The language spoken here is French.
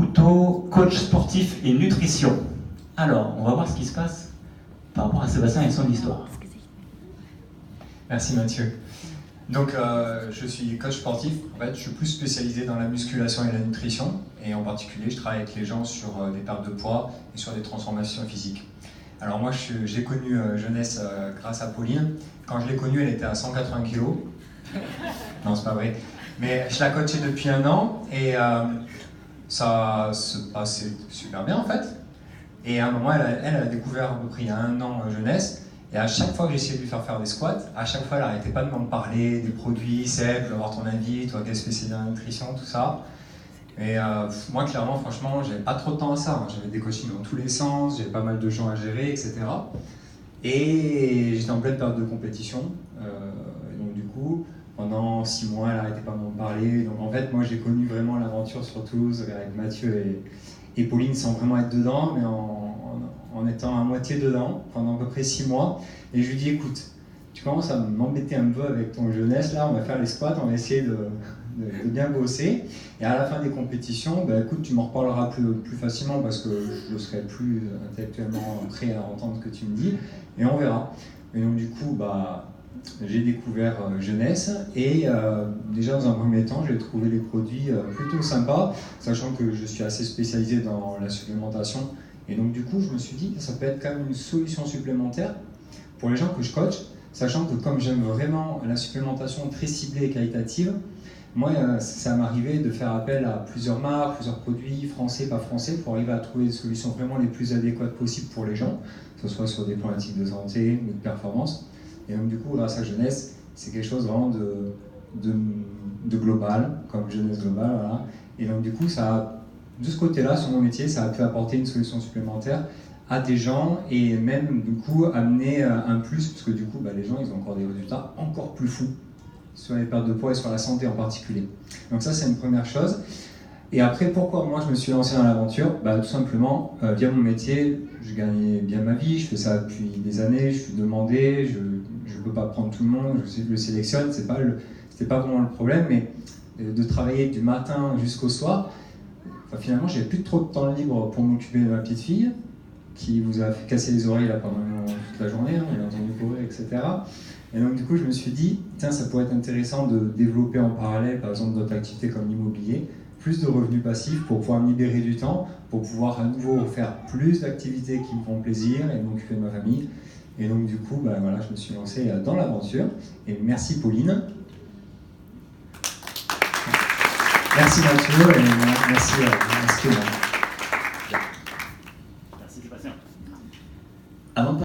Couteau, coach sportif et nutrition. Alors, on va voir ce qui se passe par rapport à Sébastien et son histoire. Merci Mathieu. Donc je suis coach sportif. En fait, je suis plus spécialisé dans la musculation et la nutrition. Et en particulier, je travaille avec les gens sur des pertes de poids et sur des transformations physiques. Alors moi, j'ai connu Jeunesse grâce à Pauline. Quand je l'ai connue, elle était à 180 kg. Non, c'est pas vrai. Mais je la coachais depuis 1 an et ça se passait super bien en fait. Et à un moment, elle a découvert à peu près il y a 1 an Jeunesse. Et à chaque fois que j'essayais de lui faire des squats, à chaque fois elle n'arrêtait pas de m'en parler, des produits, Seb, je veux avoir ton avis, toi qui es spécialisé dans la nutrition, tout ça. Et moi clairement, franchement, j'avais pas trop de temps à ça. J'avais des coachings dans tous les sens, j'avais pas mal de gens à gérer, etc. Et j'étais en pleine période de compétition. Et donc du coup, pendant 6 mois, elle n'arrêtait pas de m'en parler. Donc en fait, moi j'ai connu vraiment l'aventure sur Toulouse avec Mathieu et Pauline sans vraiment être dedans, mais en étant à moitié dedans pendant à peu près 6 mois. Et je lui dis, écoute, tu commences à m'embêter un peu avec ton Jeunesse, là, on va faire les squats, on va essayer de bien bosser. Et à la fin des compétitions, bah, écoute, tu m'en reparleras plus facilement parce que je serai plus intellectuellement prêt à entendre ce que tu me dis, et on verra. Et donc du coup, bah, j'ai découvert Jeunesse et déjà dans un premier temps, j'ai trouvé les produits plutôt sympas, sachant que je suis assez spécialisé dans la supplémentation. Et donc du coup, je me suis dit que ça peut être quand même une solution supplémentaire pour les gens que je coach, sachant que comme j'aime vraiment la supplémentation très ciblée et qualitative, moi, ça m'arrivait de faire appel à plusieurs marques, plusieurs produits, français, pas français, pour arriver à trouver des solutions vraiment les plus adéquates possibles pour les gens, que ce soit sur des problématiques de santé ou de performance. Et donc du coup, grâce à Jeunesse, c'est quelque chose vraiment de global, comme Jeunesse globale, voilà. Et donc du coup, ça a, de ce côté-là, sur mon métier, ça a pu apporter une solution supplémentaire à des gens et même du coup amener un plus, parce que du coup, bah, les gens, ils ont encore des résultats encore plus fous sur les pertes de poids et sur la santé en particulier. Donc ça, c'est une première chose. Et après, pourquoi moi je me suis lancé dans l'aventure? Bah, tout simplement, via mon métier, je gagnais bien ma vie, je fais ça depuis des années, je suis demandé, je ne peux pas prendre tout le monde, je le sélectionne, c'était pas vraiment le problème, mais de travailler du matin jusqu'au soir, finalement, j'avais plus trop de temps libre pour m'occuper de ma petite fille, qui vous a fait casser les oreilles là, pendant toute la journée, hein, elle a entendu courir, etc. Et donc du coup, je me suis dit, tiens, ça pourrait être intéressant de développer en parallèle, par exemple, d'autres activités comme l'immobilier, plus de revenus passifs pour pouvoir me libérer du temps, pour pouvoir à nouveau faire plus d'activités qui me font plaisir et m'occuper de ma famille. Et donc du coup, bah, voilà, je me suis lancé dans l'aventure. Et merci Pauline. Merci Mathieu et merci tout le monde. Merci Sébastien. Avant de